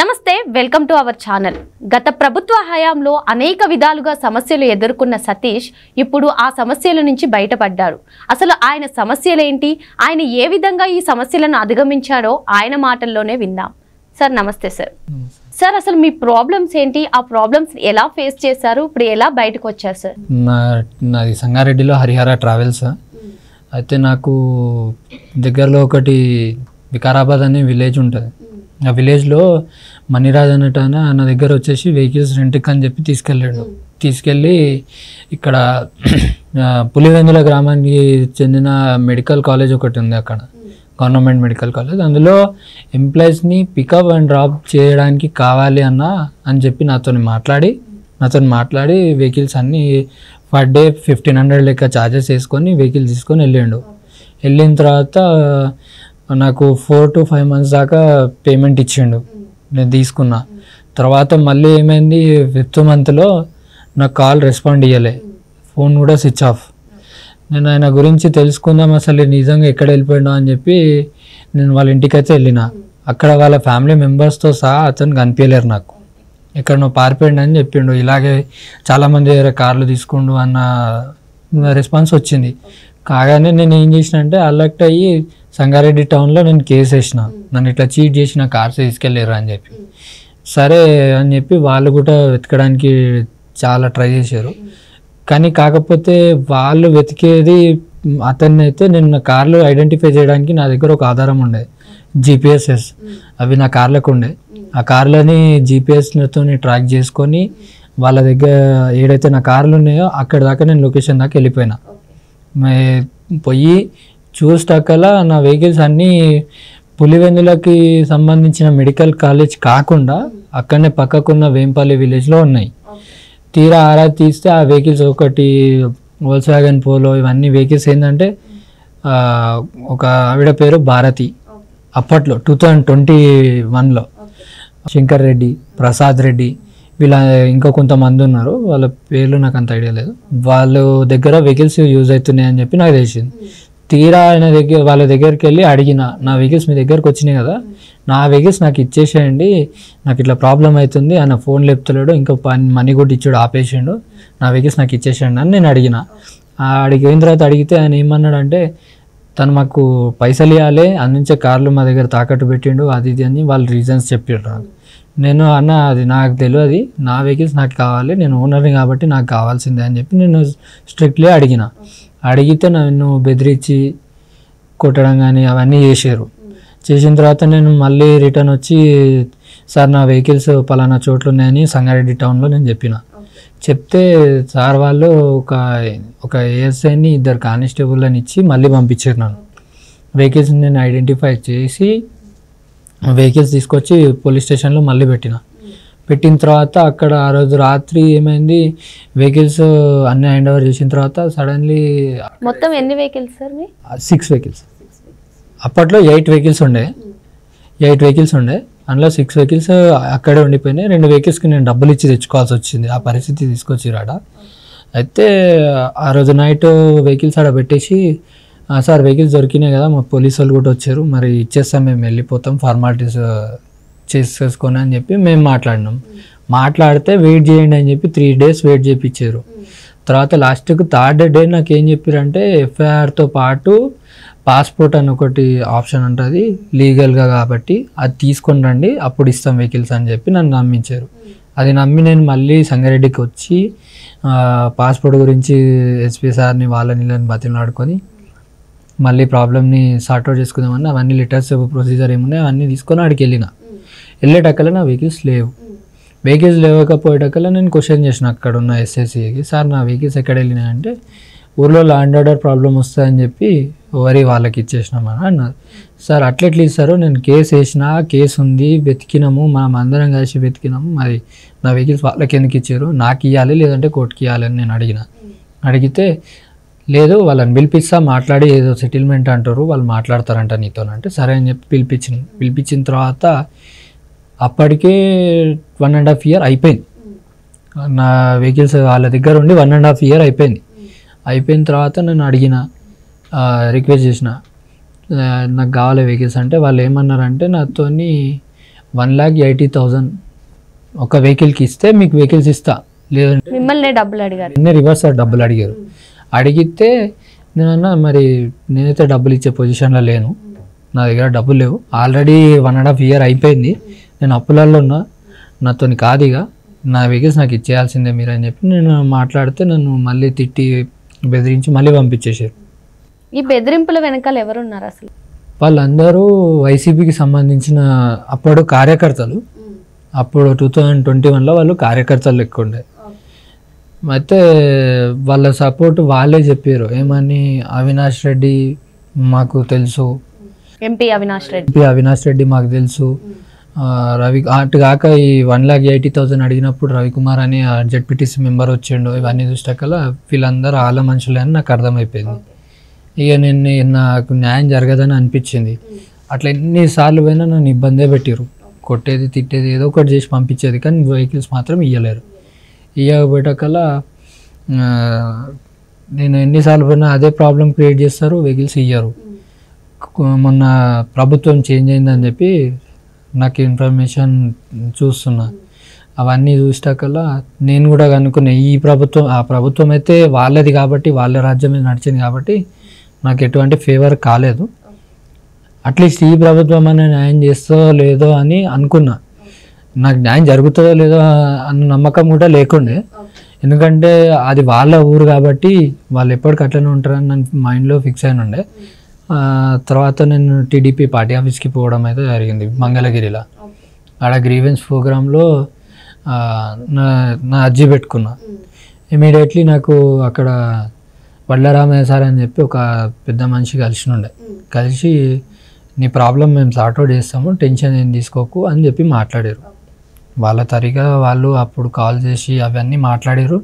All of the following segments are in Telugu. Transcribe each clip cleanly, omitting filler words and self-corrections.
నమస్తే, వెల్కమ్ టు అవర్ ఛానల్. గత ప్రభుత్వ హయాంలో అనేక విధాలుగా సమస్యలు ఎదుర్కొన్న సతీష్ ఇప్పుడు ఆ సమస్యల నుంచి బయటపడ్డారు. అసలు ఆయన సమస్యలేంటి, ఆయన ఏ విధంగా ఈ సమస్యలను అధిగమించాడో ఆయన మాటల్లోనే విందాం. సార్ నమస్తే సార్. సార్ అసలు మీ ప్రాబ్లమ్స్ ఏంటి, ఆ ప్రాబ్లమ్స్ ఎలా ఫేస్ చేశారు, ఇప్పుడు ఎలా బయటకు వచ్చారు సార్? నాది సంగారెడ్డిలో హరిహర ట్రావెల్స్. అయితే నాకు దగ్గరలో ఒకటి వికారాబాద్ అనే విలేజ్ ఉంటుంది. ఆ విలేజ్లో మణిరాజ్ అనేటైనా నా దగ్గర వచ్చేసి వెహికల్స్ రెంట్కి అని చెప్పి తీసుకెళ్ళి ఇక్కడ పులివెందుల గ్రామానికి చెందిన మెడికల్ కాలేజ్ ఒకటి ఉంది, అక్కడ గవర్నమెంట్ మెడికల్ కాలేజ్. అందులో ఎంప్లాయీస్ని పికప్ అండ్ డ్రాప్ చేయడానికి కావాలి అని చెప్పి నాతో మాట్లాడి వెహికల్స్ అన్నీ పర్ డే 1500 లెక్క ఛార్జెస్ వేసుకొని వెహికల్ తీసుకొని వెళ్ళిన తర్వాత నాకు 4 to 5 months దాకా పేమెంట్ ఇచ్చిండు. నేను తీసుకున్నా తర్వాత మళ్ళీ ఏమైంది, 5th monthలో నాకు కాల్ రెస్పాండ్ ఇవ్వలే, ఫోన్ కూడా స్విచ్ ఆఫ్. నేను ఆయన గురించి తెలుసుకుందాం అసలు నిజంగా ఎక్కడ వెళ్ళిపోయినా అని చెప్పి నేను వాళ్ళ ఇంటికైతే వెళ్ళిన. అక్కడ వాళ్ళ ఫ్యామిలీ మెంబర్స్తో సహా అతను కనిపించలేరు నాకు, ఎక్కడనో పారిపోయిండు అని చెప్పిండు. ఇలాగే చాలామంది దగ్గర కార్లు తీసుకుండు అన్న రెస్పాన్స్ వచ్చింది. కాగానే నేను ఏం చేసిన అంటే అలర్ట్ అయ్యి సంగారెడ్డి టౌన్లో నేను కేసు వేసిన, నన్ను ఇట్లా చీట్ చేసిన కార్స్ తీసుకెళ్ళారు అని చెప్పి. సరే అని చెప్పి వాళ్ళు కూడా వెతకడానికి చాలా ట్రై చేశారు. కానీ కాకపోతే వాళ్ళు వెతికేది అతన్ని అయితే నేను కార్లు ఐడెంటిఫై చేయడానికి నా దగ్గర ఒక ఆధారం ఉండే, జీపీఎస్ఎస్. అవి నా కార్లకు ఉండే. ఆ కార్లని జీపీఎస్తో ట్రాక్ చేసుకొని వాళ్ళ దగ్గర ఏడైతే నా కార్లు ఉన్నాయో అక్కడ దాకా నేను లొకేషన్ దాకా వెళ్ళిపోయినా. పోయి చూస్తాకలా నా వెహికల్స్ అన్నీ పులివెందులకి సంబంధించిన మెడికల్ కాలేజ్ కాకుండా అక్కడనే పక్కకున్న వేంపల్లి విలేజ్లో ఉన్నాయి. తీరా ఆరా తీస్తే ఆ వెహికల్స్ ఒకటి వోల్క్స్వాగన్ పోలో, ఇవన్నీ వెహికల్స్ ఏంటంటే ఒక ఆవిడ పేరు భారతి, అప్పట్లో 2021లో శంకర్ రెడ్డి, ప్రసాద్ రెడ్డి, వీళ్ళ ఇంకా కొంతమంది ఉన్నారు, వాళ్ళ పేర్లు నాకు అంత ఐడియా లేదు. వాళ్ళ దగ్గర వెహికల్స్ యూజ్ అవుతున్నాయి అని చెప్పి నాకు తెలిసింది. తీరా వాళ్ళ దగ్గరికి వెళ్ళి అడిగిన, నా వెహికల్స్ మీ దగ్గరకు వచ్చినాయి కదా, నా వెహికల్స్ నాకు ఇచ్చేసేయండి, నాకు ఇట్లా ప్రాబ్లం అవుతుంది, ఆయన ఫోన్ లేపుతలేడు, ఇంకా మనీ కూడా ఇచ్చాడు, ఆపేసిండు, నా వెహికల్స్ నాకు ఇచ్చేసేయండి అని నేను అడిగిన. అడిగిన తర్వాత అడిగితే ఆయన ఏమన్నాడంటే, తను మాకు పైసలు ఇవ్వాలి, అందించే కార్లు మా దగ్గర తాకట్టు పెట్టిండు, అది ఇది అని వాళ్ళు రీజన్స్ చెప్పారు. నేను అది నాకు తెలియదు, నా వెహికల్స్ నాకు కావాలి, నేను ఓనర్ని కాబట్టి నాకు కావాల్సిందే అని చెప్పి నేను స్ట్రిక్ట్లీ అడిగితే నన్ను బెదిరించి కొట్టడం కానీ అవన్నీ చేసిన తర్వాత నేను మళ్ళీ రిటర్న్ వచ్చి, సార్ నా వెహికల్స్ పలానా చోట్లు ఉన్నాయని సంగారెడ్డి టౌన్లో నేను చెప్తే సార్ వాళ్ళు ఒక ఏఎస్ఐని 2 కానిస్టేబుల్ అని ఇచ్చి మళ్ళీ పంపించారు. నన్ను వెహికల్స్ నేను ఐడెంటిఫై చేసి వెహికల్స్ తీసుకొచ్చి పోలీస్ స్టేషన్లో మళ్ళీ పెట్టిన తర్వాత అక్కడ ఆ రోజు రాత్రి ఏమైంది, వెహికల్స్ అన్ని హ్యాండ్ ఓవర్ చేసిన తర్వాత సడన్లీ మొత్తం ఎన్ని వెహికల్స్ సార్? 6 వెహికల్స్. అప్పట్లో 8 వెహికల్స్ ఉండే, అందులో 6 వెహికల్స్ అక్కడే ఉండిపోయినాయి. 2 వెహికల్స్కి నేను డబ్బులు ఇచ్చి తెచ్చుకోవాల్సి వచ్చింది, ఆ పరిస్థితి తీసుకొచ్చిరాడ. అయితే ఆ రోజు నైట్ వెహికల్స్ ఆడ పెట్టేసి, సార్ వెహికల్స్ దొరికినాయి కదా, మా పోలీసు వాళ్ళు కూడా వచ్చారు, మరి ఇచ్చేస్తాం, మేము వెళ్ళిపోతాం, ఫార్మాలిటీస్ చేసుకొని అని చెప్పి మేము మాట్లాడితే వెయిట్ చేయండి అని చెప్పి 3 days వెయిట్ చేయించారు. తర్వాత లాస్ట్కి 3rd day నాకు ఏం చెప్పారంటే, ఎఫ్ఐఆర్తో పాటు పాస్పోర్ట్ అని ఒకటి ఆప్షన్ ఉంటుంది లీగల్గా, కాబట్టి అది తీసుకొని రండి, అప్పుడు ఇస్తాం వెహికల్స్ అని చెప్పి నన్ను నమ్మించారు. అది నమ్మి నేను మళ్ళీ సంగారెడ్డికి వచ్చి పాస్పోర్ట్ గురించి ఎస్పీ సార్ని వాళ్ళని బతిలాడుకొని మళ్ళీ ప్రాబ్లమ్ని సార్ట్అవుట్ చేసుకుందామని అవన్నీ లెటర్స్ ప్రొసీజర్ ఏమున్నాయి అవన్నీ తీసుకొని అక్కడికి వెళ్ళేటక్కల నా వెహికల్స్ లేవకపోయేటక్కల నేను క్వశ్చన్ చేసిన అక్కడ ఉన్న ఎస్ఎస్సికి, సార్ నా వెహికల్స్ ఎక్కడ వెళ్ళినాయంటే ఊర్లో ల్యాండ్ ఆర్డర్ ప్రాబ్లం వస్తుందని చెప్పి వాళ్ళకి ఇచ్చేసినామని అన్నారు. సార్ అట్లెట్లు ఇస్తారు, నేను కేసు వేసిన, కేసు ఉంది, వెతికినాము, మనం అందరం కలిసి వెతికినాము, మరి నా వెహికల్స్ వాళ్ళకి ఎందుకు ఇచ్చారు, నాకు ఇవ్వాలి లేదంటే కోర్టుకి ఇవ్వాలి అని నేను అడిగితే, లేదు వాళ్ళని పిలిపిస్తా, మాట్లాడి ఏదో సెటిల్మెంట్ అంటారు, వాళ్ళు మాట్లాడతారంట నీతోనంటే సరే అని చెప్పి పిలిపించిన తర్వాత అప్పటికే 1.5 year అయిపోయింది. నా వెహికల్స్ వాళ్ళ దగ్గర ఉండి 1.5 year అయిపోయిన తర్వాత నేను రిక్వెస్ట్ చేసిన, నాకు కావాలి వెహికల్స్ అంటే వాళ్ళు ఏమన్నారంటే నాతోని 1,80,000 ఒక వెహికల్కి ఇస్తే మీకు వెహికల్స్ ఇస్తా, లేదంటే మిమ్మల్ని డబ్బులు అడిగారు. రివర్స్ డబ్బులు అడిగారు. అడిగితే నేనన్నా మరి నేనైతే డబ్బులు ఇచ్చే పొజిషన్లో లేను, నా దగ్గర డబ్బులు లేవు, ఆల్రెడీ 1.5 year అయిపోయింది, నేను అప్పులలో ఉన్నా, నాతో కాదు ఇక, నా వెహికల్స్ నాకు ఇచ్చేయాల్సిందే మీరు అని చెప్పి నేను మాట్లాడితే నన్ను మళ్ళీ తిట్టి బెదిరించి మళ్ళీ పంపించేశారు. ఈ బెదిరింపుల వెనకాల ఎవరున్నారు అసలు? వాళ్ళందరూ వైసీపీకి సంబంధించిన అప్పుడు కార్యకర్తలు. అప్పుడు 2021లో వాళ్ళు కార్యకర్తలు ఎక్కువ ఉండే. అయితే వాళ్ళ సపోర్ట్ వాళ్ళే చెప్పారు, ఏమని అవినాష్ రెడ్డి మాకు తెలుసు, ఎంపీ అవినాష్ రెడ్డి మాకు తెలుసు, రవి అటు కాక ఈ 1,80,000 అడిగినప్పుడు రవికుమార్ అని జెడ్పీటీసీ మెంబర్ వచ్చిండు, ఇవన్నీ చూసాకల్లా వీళ్ళందరూ ఆళ్ళ మనుషులే అని నాకు అర్థమైపోయింది. ఇక నాకు న్యాయం జరగదని అనిపించింది. అట్లా ఎన్నిసార్లు పోయినా నన్ను ఇబ్బందే పెట్టారు, కొట్టేది తిట్టేది ఏదో ఒకటి చేసి పంపించేది, కానీ వెహికల్స్ మాత్రం ఇవ్వలేరు. ఇవ్వకపోయేటకల్లా నేను ఎన్నిసార్లు పోయినా అదే ప్రాబ్లం క్రియేట్ చేస్తారు, వెహికల్స్ ఇయ్యరు. మొన్న ప్రభుత్వం చేంజ్ అయిందని చెప్పి నాకు ఇన్ఫర్మేషన్ చూస్తున్నా, అవన్నీ చూసాకల్లా నేను కూడా కనుక్కున్నా, ఈ ప్రభుత్వం ఆ ప్రభుత్వం అయితే వాళ్ళది కాబట్టి వాళ్ళ రాజ్యం మీద నడిచింది కాబట్టి నాకు ఎటువంటి ఫేవర్ కాలేదు, అట్లీస్ట్ ఈ ప్రభుత్వం అనే న్యాయం చేస్తో లేదో అని అనుకున్నా. నాకు న్యాయం జరుగుతుందో లేదో అన్న నమ్మకం కూడా లేకుండే, ఎందుకంటే అది వాళ్ళ ఊరు కాబట్టి వాళ్ళు ఎప్పటికీ అట్లనే ఉంటారని ನನ್ನ మైండ్లో ఫిక్స్ అయిన ఉండే. తర్వాత నేను టీడీపీ పార్టీ ఆఫీస్కి పోవడం అయితే జరిగింది మంగళగిరిలో. ఆడ గ్రీవెన్స్ ప్రోగ్రాంలో నా అర్జీ పెట్టుకున్నా. ఇమీడియట్లీ నాకు అక్కడ వడ్లరామయ్య సార్ అని చెప్పి ఒక పెద్ద మనిషి కలిసి నీ ప్రాబ్లం మేము సార్ట్అవుట్ చేస్తాము, టెన్షన్ ఏం తీసుకోకు అని చెప్పి మాట్లాడారు. వాళ్ళ తరిగా వాళ్ళు అప్పుడు కాల్ చేసి అవన్నీ మాట్లాడారు,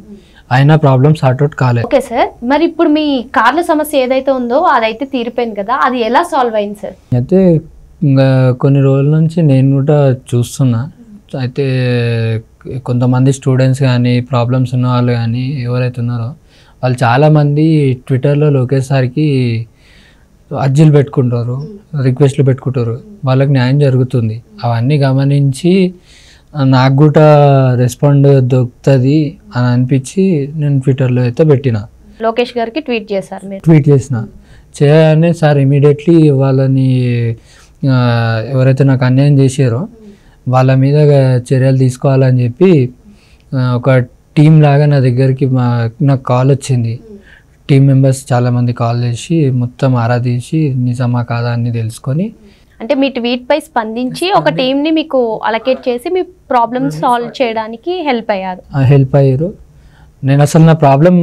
అయినా ప్రాబ్లం సార్ట్అవుట్ కాలేదు. ఓకే సార్, మరి ఇప్పుడు మీ కార్ల సమస్య ఏదైతే ఉందో అదైతే తీరిపోయింది కదా, అది ఎలా సాల్వ్ అయింది సార్? అయితే కొన్ని రోజుల నుంచి నేను కూడా చూస్తున్నా, అయితే కొంతమంది స్టూడెంట్స్ కానీ ప్రాబ్లమ్స్ ఉన్న వాళ్ళు కానీ ఎవరైతే ఉన్నారో వాళ్ళు చాలామంది ట్విట్టర్లో లోకేష్ సార్కి అర్జీలు పెట్టుకుంటారు, రిక్వెస్ట్లు పెట్టుకుంటారు, వాళ్ళకి న్యాయం జరుగుతుంది. అవన్నీ గమనించి నాకు కూడా రెస్పాండ్ దొరుకుతుంది అని అనిపించి నేను ట్విట్టర్లో అయితే పెట్టిన. లోకేష్ గారికి ట్వీట్ చేసిన చేయగానే సార్ ఇమీడియట్లీ వాళ్ళని ఎవరైతే నాకు అన్యాయం చేశారో వాళ్ళ మీద చర్యలు తీసుకోవాలని చెప్పి ఒక టీం లాగా నా దగ్గరికి నాకు కాల్ వచ్చింది. టీం మెంబర్స్ చాలామంది కాల్ చేసి మొత్తం ఆరా తీసి నిజమా కాదా అని తెలుసుకొని, అంటే మీ ట్వీట్ పై స్పందించి ఒక టీంని మీకు అలకేట్ చేసి మీ ప్రాబ్లమ్ సాల్వ్ చేయడానికి హెల్ప్ అయ్యారు. నేను అసలు నా ప్రాబ్లం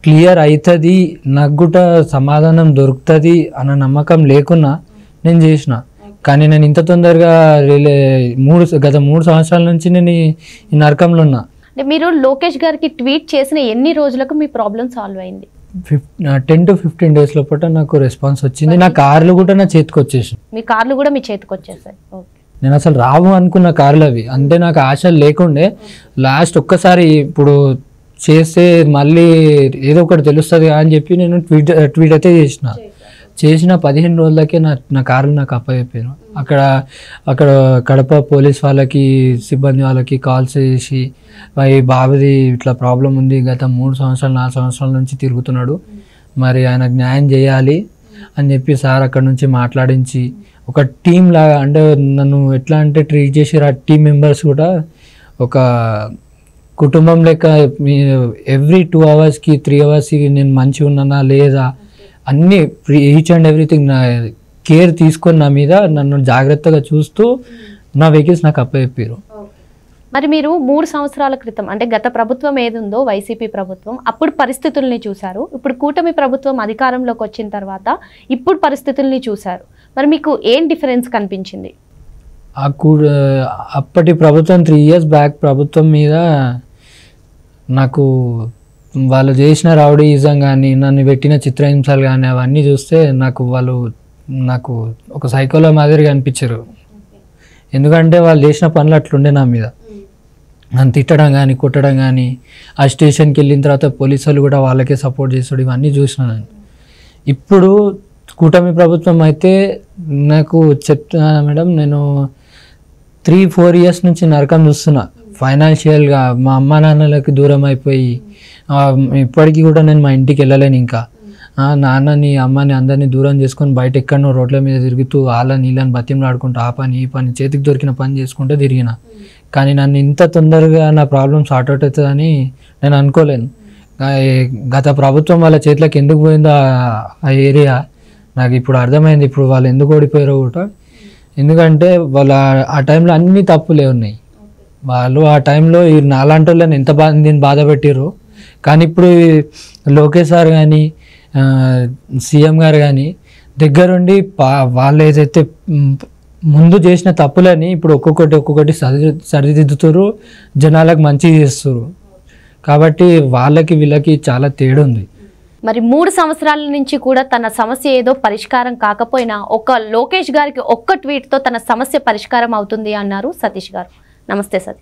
క్లియర్ అవుతుంది, నాకు కూడా సమాధానం దొరుకుతుంది అన్న నమ్మకం లేకున్నా నేను చేసిన. కానీ నేను ఇంత తొందరగా గత 3 సంవత్సరాల నుంచి నేను ఈ నరకంలో ఉన్నా. అంటే మీరు లోకేష్ గారికి ట్వీట్ చేసిన ఎన్ని రోజులకు మీ ప్రాబ్లం సాల్వ్ అయింది? 10 to 15 days లోపల నాకు రెస్పాన్స్ వచ్చింది. నా కార్లు కూడా నా చేతికి వచ్చేసి, మీ కార్లు కూడా మీ చేతికి వచ్చేసాయి. నేను అసలు రావు అనుకున్న కార్లు అవి, అంటే నాకు ఆశ లేకుండే. లాస్ట్ ఒక్కసారి ఇప్పుడు చేస్తే మళ్ళీ ఏదో ఒకటి తెలుస్తుంది అని చెప్పి నేను ట్వీట్ అయితే చేసిన 15 రోజులకే నా కార్లు నాకు అప్పయిపోయాను. అక్కడ కడప పోలీస్ వాళ్ళకి సిబ్బంది వాళ్ళకి కాల్స్ చేసి, ఈ బాబుది ఇట్లా ప్రాబ్లం ఉంది, గత 3 సంవత్సరాలు 4 సంవత్సరాల నుంచి తిరుగుతున్నాడు, మరి ఆయనకు న్యాయం చేయాలి అని చెప్పి సార్ అక్కడ నుంచి మాట్లాడించి ఒక టీం లాగా, అంటే నన్ను ఎట్లా అంటే ట్రీట్ చేసారు ఆ టీం మెంబర్స్ కూడా ఒక కుటుంబం లెక్క. ఎవ్రీ 2 hours-కి 3 hours-కి నేను మంచిగా ఉన్నానా లేదా అన్నీ ఈచ్ అండ్ ఎవ్రీథింగ్ నా కేర్ తీసుకొని నా మీద నన్ను జాగ్రత్తగా చూస్తూ నా వెహికల్స్ నాకు అప్పచెప్పారు. మరి మీరు 3 సంవత్సరాల క్రితం, అంటే గత ప్రభుత్వం ఏది ఉందో వైసీపీ ప్రభుత్వం, అప్పుడు పరిస్థితుల్ని చూశారు. ఇప్పుడు కూటమి ప్రభుత్వం అధికారంలోకి వచ్చిన తర్వాత ఇప్పుడు పరిస్థితుల్ని చూశారు. మరి మీకు ఏం డిఫరెన్స్ కనిపించింది? అప్పటి ప్రభుత్వం 3 years బ్యాక్ ప్రభుత్వం మీద నాకు వాళ్ళు చేసిన రౌడీయిజం కానీ నన్ను పెట్టిన చిత్రహింసలు కానీ అవన్నీ చూస్తే నాకు ఒక సైకోలో మాదిరిగా అనిపించారు. ఎందుకంటే వాళ్ళు చేసిన పనులు అట్లుండే నా మీద, నన్ను తిట్టడం కానీ కొట్టడం కానీ, ఆ స్టేషన్కి వెళ్ళిన తర్వాత పోలీసు వాళ్ళు కూడా వాళ్ళకే సపోర్ట్ చేస్తాడు, ఇవన్నీ చూసిన నేను. ఇప్పుడు కూటమి ప్రభుత్వం అయితే నాకు చెప్తున్నా మేడం, నేను 3-4 ఇయర్స్ నుంచి నరకం చూస్తున్నా ఫైనాన్షియల్గా. మా అమ్మ నాన్నలకి దూరం అయిపోయి ఇప్పటికీ కూడా నేను మా ఇంటికి వెళ్ళలేను. ఇంకా నాన్నని అమ్మని అందరినీ దూరం చేసుకొని బయట ఎక్కడనో రోడ్ల మీద తిరుగుతూ వాళ్ళని వీళ్ళని బతిమలాడుకుంటూ ఆ పని ఈ పని చేతికి దొరికిన పని చేసుకుంటూ తిరిగిన. కానీ నన్ను ఇంత తొందరగా నా ప్రాబ్లం సార్ట్ అవుట్ అవుతుందని నేను అనుకోలేను. గత ప్రభుత్వం వాళ్ళ చేతిలోకి ఎందుకు పోయిందో ఆ ఏరియా నాకు ఇప్పుడు అర్థమైంది. ఇప్పుడు వాళ్ళు ఎందుకు ఓడిపోయారో కూడా. ఎందుకంటే వాళ్ళు ఆ టైంలో అన్ని తప్పులే ఉన్నాయి. వాళ్ళు ఆ టైంలో ఈ నాలాంటి వాళ్ళని ఎంత దీన్ని బాధ పెట్టారు. కానీ ఇప్పుడు లోకేష్ సార్ కానీ సీఎం గారు కానీ దగ్గరుండి వాళ్ళు ఏదైతే ముందు చేసిన తప్పులని ఇప్పుడు ఒక్కొక్కటి సరిదిద్దుతారు, జనాలకు మంచి చేస్తారు. కాబట్టి వాళ్ళకి వీళ్ళకి చాలా తేడా ఉంది. మరి 3 సంవత్సరాల నుంచి కూడా తన సమస్య ఏదో పరిష్కారం కాకపోయినా ఒక లోకేష్ గారికి ఒక్క ట్వీట్తో తన సమస్య పరిష్కారం అవుతుంది అన్నారు సతీష్ గారు. నమస్తే సతీష్.